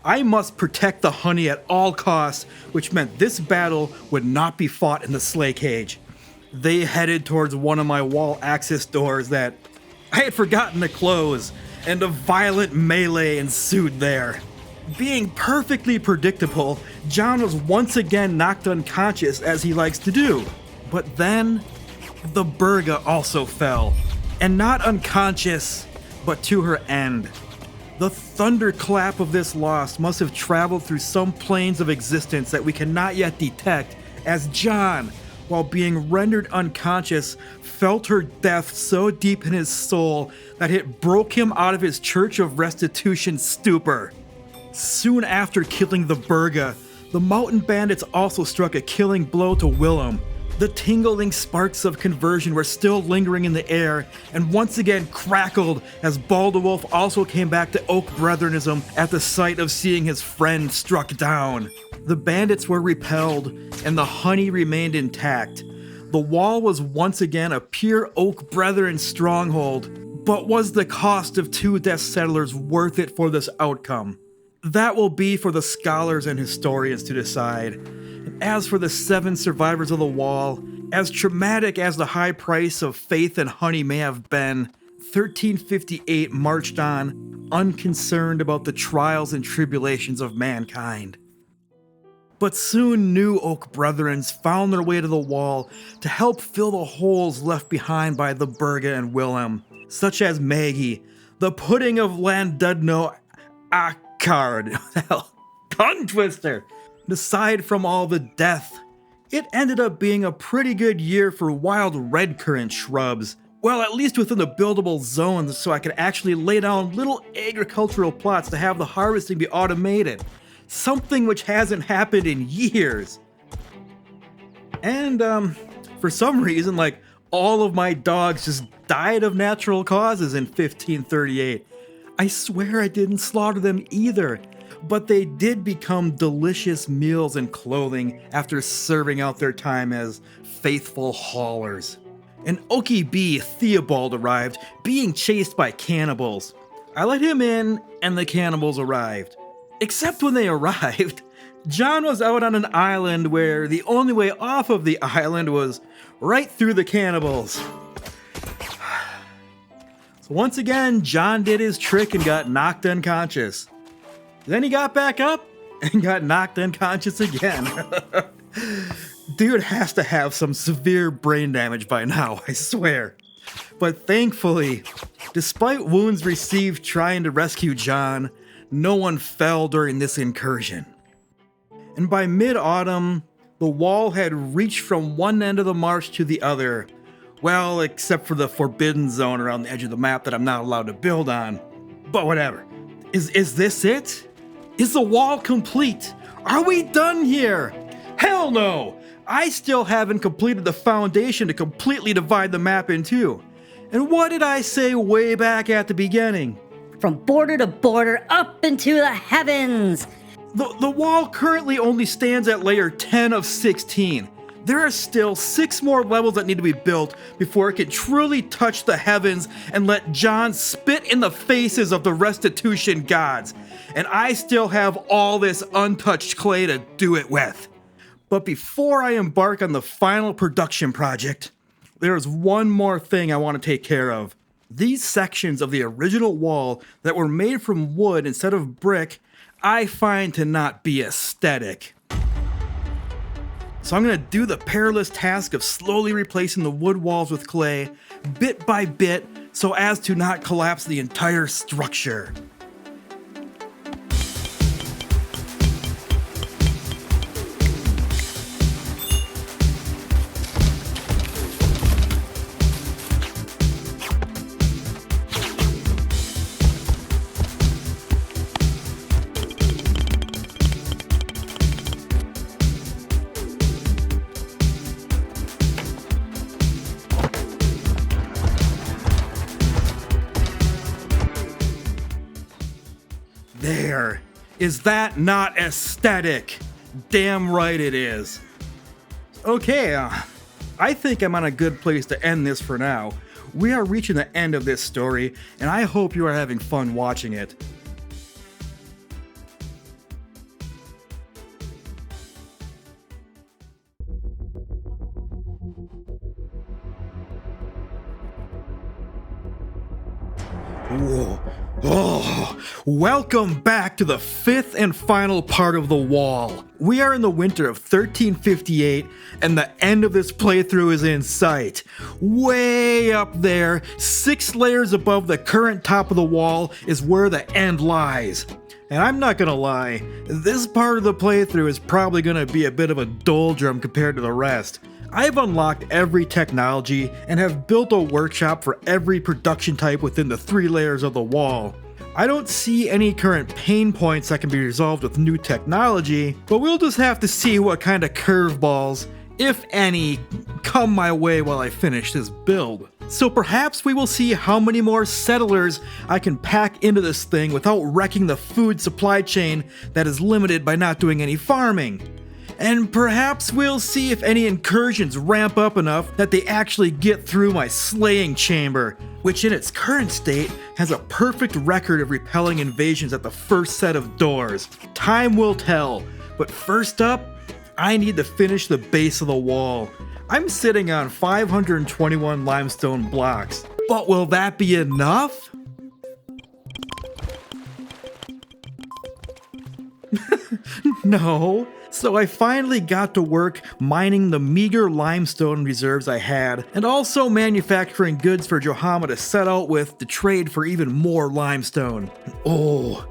[SPEAKER 1] I must protect the honey at all costs, which meant this battle would not be fought in the sleigh cage. They headed towards one of my wall access doors that I had forgotten to close, and a violent melee ensued there. Being perfectly predictable, John was once again knocked unconscious as he likes to do. But then, the Burga also fell, and not unconscious, but to her end. The thunderclap of this loss must have traveled through some planes of existence that we cannot yet detect, as John, while being rendered unconscious, felt her death so deep in his soul that it broke him out of his Church of Restitution stupor. Soon after killing the Burga, the mountain bandits also struck a killing blow to Willem. The tingling sparks of conversion were still lingering in the air, and once again crackled as Baldewolf also came back to Oak Brethrenism at the sight of seeing his friend struck down. The bandits were repelled, and the honey remained intact. The wall was once again a pure Oak Brethren stronghold, but was the cost of 2 Death Settlers worth it for this outcome? That will be for the scholars and historians to decide. And as for the 7 survivors of the wall, as traumatic as the high price of faith and honey may have been, 1358 marched on, unconcerned about the trials and tribulations of mankind. But soon new Oak Brethrens found their way to the wall to help fill the holes left behind by the Burga and Willem, such as Maggie, the pudding of Landudno Akkard, tongue twister. Aside from all the death, it ended up being a pretty good year for wild redcurrant shrubs. Well, at least within the buildable zones, so I could actually lay down little agricultural plots to have the harvesting be automated. Something which hasn't happened in years. And, for some reason, like, all of my dogs just died of natural causes in 1538. I swear I didn't slaughter them either, but they did become delicious meals and clothing after serving out their time as faithful haulers. An Okie bee, Theobald, arrived, being chased by cannibals. I let him in, and the cannibals arrived. Except when they arrived, John was out on an island where the only way off of the island was right through the cannibals. So once again, John did his trick and got knocked unconscious. Then he got back up and got knocked unconscious again. Dude has to have some severe brain damage by now, I swear. But thankfully, despite wounds received trying to rescue John, no one fell during this incursion. And by mid-autumn, the wall had reached from one end of the marsh to the other. Well, except for the forbidden zone around the edge of the map that I'm not allowed to build on. But whatever. Is this it? Is the wall complete? Are we done here? Hell no! I still haven't completed the foundation to completely divide the map in two. And what did I say way back at the beginning?
[SPEAKER 2] From border to border, up into the heavens!
[SPEAKER 1] The wall currently only stands at layer 10 of 16. There are still 6 more levels that need to be built before it can truly touch the heavens and let John spit in the faces of the restitution gods. And I still have all this untouched clay to do it with. But before I embark on the final production project, there's one more thing I want to take care of. These sections of the original wall that were made from wood instead of brick, I find to not be aesthetic. So I'm going to do the perilous task of slowly replacing the wood walls with clay, bit by bit, so as to not collapse the entire structure. There. Is that not aesthetic? Damn right it is. Okay, I think I'm on a good place to end this for now. We are reaching the end of this story, and I hope you are having fun watching it. Whoa. Oh, Welcome back to the fifth and final part of the wall. We are in the winter of 1358, and the end of this playthrough is in sight. Way up there, 6 layers above the current top of the wall is where the end lies. And I'm not gonna lie, this part of the playthrough is probably gonna be a bit of a doldrum compared to the rest. I've unlocked every technology and have built a workshop for every production type within the 3 layers of the wall. I don't see any current pain points that can be resolved with new technology, but we'll just have to see what kind of curveballs, if any, come my way while I finish this build. So perhaps we will see how many more settlers I can pack into this thing without wrecking the food supply chain that is limited by not doing any farming. And perhaps we'll see if any incursions ramp up enough that they actually get through my slaying chamber, which in its current state has a perfect record of repelling invasions at the first set of doors. Time will tell, but first up, I need to finish the base of the wall. I'm sitting on 521 limestone blocks, but will that be enough? No. So I finally got to work mining the meager limestone reserves I had, and also manufacturing goods for Johama to set out with to trade for even more limestone. Oh,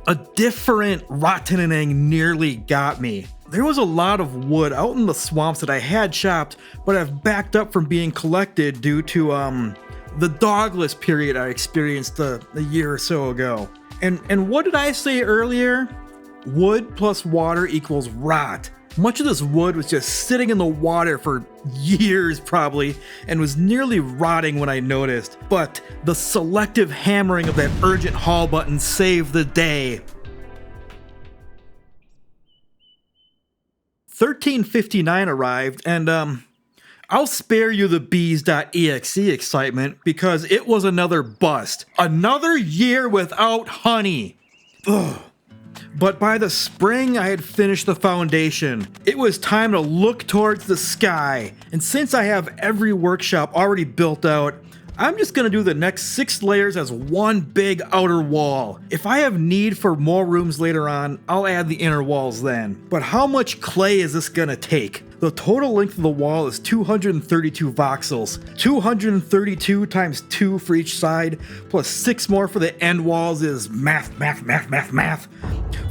[SPEAKER 1] a different Rottenanang nearly got me. There was a lot of wood out in the swamps that I had chopped, but I've backed up from being collected due to the dogless period I experienced a year or so ago. And what did I say earlier? Wood plus water equals rot. Much of this wood was just sitting in the water for years probably, and was nearly rotting when I noticed. But the selective hammering of that urgent haul button saved the day. 1359 arrived, and I'll spare you the Bees.exe excitement because it was another bust. Another year without honey. Ugh. But by the spring, I had finished the foundation. It was time to look towards the sky. And since I have every workshop already built out, I'm just gonna do the next 6 layers as one big outer wall. If I have need for more rooms later on, I'll add the inner walls then. But how much clay is this gonna take? The total length of the wall is 232 voxels. 232 times 2 for each side, plus 6 more for the end walls is math.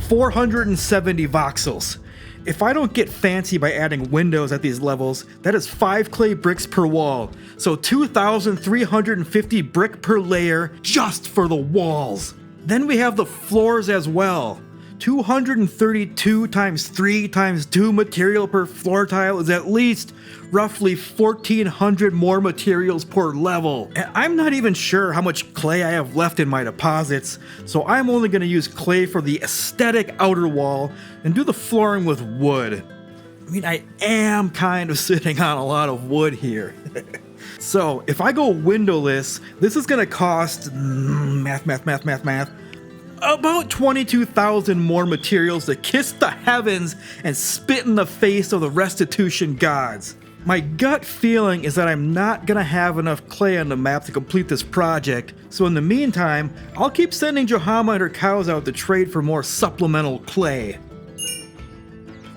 [SPEAKER 1] 470 voxels. If I don't get fancy by adding windows at these levels, that is 5 clay bricks per wall. So 2,350 brick per layer just for the walls. Then we have the floors as well. 232 times 3 times 2 material per floor tile is at least roughly 1,400 more materials per level. And I'm not even sure how much clay I have left in my deposits, so I'm only going to use clay for the aesthetic outer wall and do the flooring with wood. I mean, I am kind of sitting on a lot of wood here. So if I go windowless, this is going to cost about 22,000 more materials to kiss the heavens and spit in the face of the restitution gods. My gut feeling is that I'm not gonna have enough clay on the map to complete this project, so in the meantime, I'll keep sending Johama and her cows out to trade for more supplemental clay.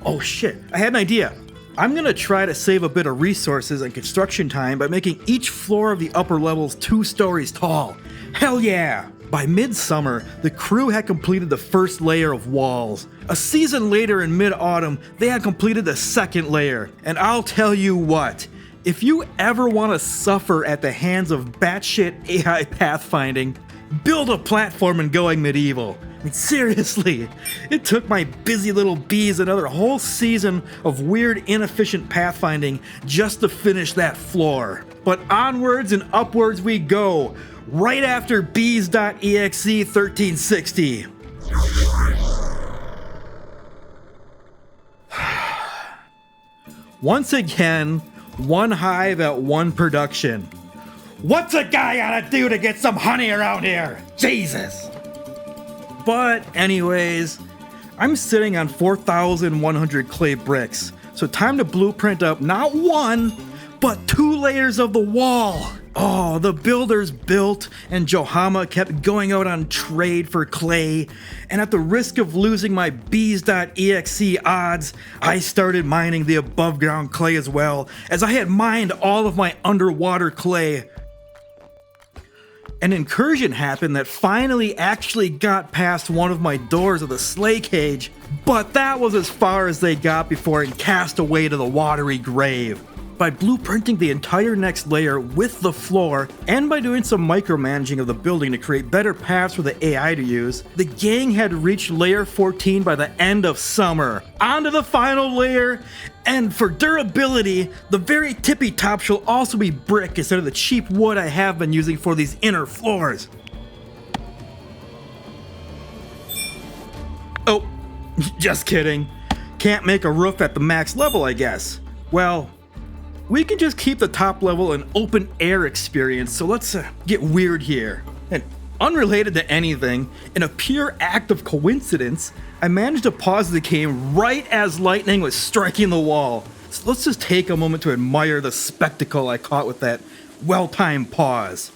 [SPEAKER 1] Oh shit, I had an idea. I'm gonna try to save a bit of resources and construction time by making each floor of the upper levels 2 stories tall. Hell yeah! By midsummer, the crew had completed the first layer of walls. A season later in mid-autumn, they had completed the second layer. And I'll tell you what, if you ever want to suffer at the hands of batshit AI pathfinding, build a platform in Going Medieval. I mean, seriously, it took my busy little bees another whole season of weird, inefficient pathfinding just to finish that floor. But onwards and upwards we go, right after Bees.exe 1360. Once again, one hive at one production. What's a guy gotta do to get some honey around here? Jesus! But anyways, I'm sitting on 4,100 clay bricks, so time to blueprint up not 1, but 2 layers of the wall. Oh, the builders built, and Johama kept going out on trade for clay, and at the risk of losing my Bees.exe odds, I started mining the above ground clay as well, as I had mined all of my underwater clay. An incursion happened that finally actually got past one of my doors of the slay cage, but that was as far as they got before it cast away to the watery grave. By blueprinting the entire next layer with the floor, and by doing some micromanaging of the building to create better paths for the AI to use, the gang had reached layer 14 by the end of summer. On to the final layer, and for durability, the very tippy top shall also be brick instead of the cheap wood I have been using for these inner floors. Oh, just kidding. Can't make a roof at the max level, I guess. Well, we can just keep the top level an open air experience, so let's get weird here. And unrelated to anything, in a pure act of coincidence, I managed to pause the game right as lightning was striking the wall. So let's just take a moment to admire the spectacle I caught with that well-timed pause.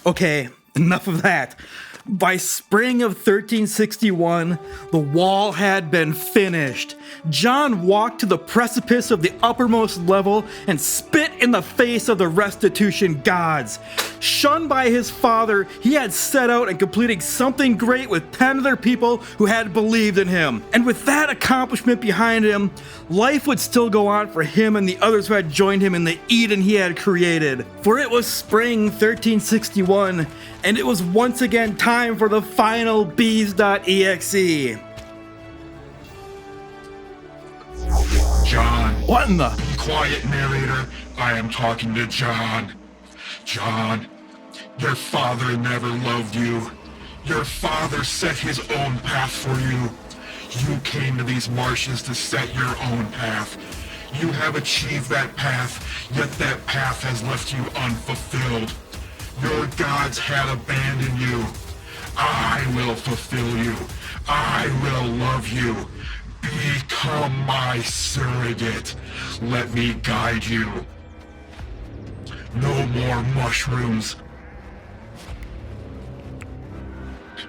[SPEAKER 1] Okay, enough of that. By spring of 1361, the wall had been finished. John walked to the precipice of the uppermost level and spit in the face of the restitution gods. Shunned by his father, he had set out and completed something great with 10 other people who had believed in him. And with that accomplishment behind him, life would still go on for him and the others who had joined him in the Eden he had created. For it was spring 1361, and it was once again time for the final Bees.exe.
[SPEAKER 3] John.
[SPEAKER 1] What in the?
[SPEAKER 3] Be quiet, narrator. I am talking to John. John, your father never loved you. Your father set his own path for you. You came to these marshes to set your own path. You have achieved that path, yet that path has left you unfulfilled. Your gods had abandoned you. I will fulfill you. I will love you. Become my surrogate. Let me guide you. No more mushrooms.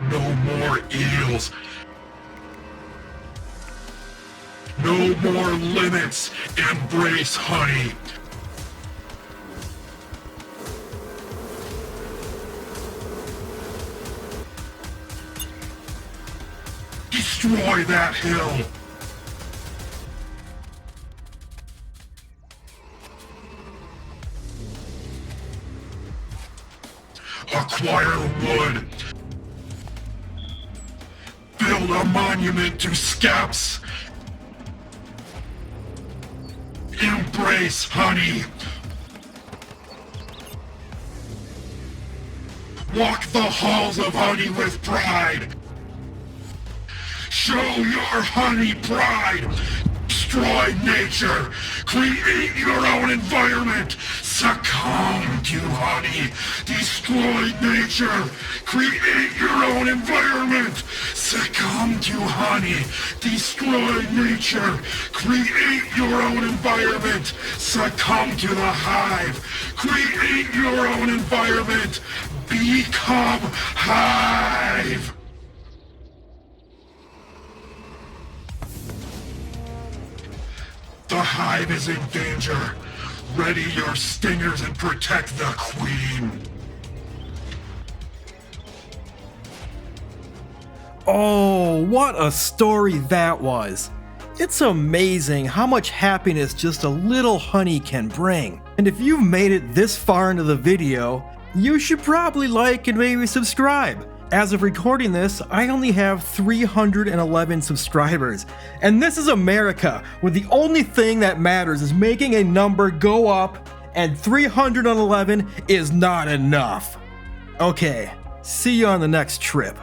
[SPEAKER 3] No more eels. No more limits. Embrace honey. Destroy that hill! Acquire wood! Build a monument to Scaps! Embrace honey! Walk the halls of honey with pride! Show your honey pride! Destroy nature! Create your own environment! Succumb to honey! Destroy nature! Create your own environment! Succumb to honey! Destroy nature! Create your own environment! Succumb to the hive! Create your own environment! Become hive! The hive is in danger. Ready your stingers and protect the queen.
[SPEAKER 1] Oh, what a story that was. It's amazing how much happiness just a little honey can bring. And if you've made it this far into the video, you should probably like and maybe subscribe. As of recording this, I only have 311 subscribers. And this is America, where the only thing that matters is making a number go up, and 311 is not enough. Okay, see you on the next trip.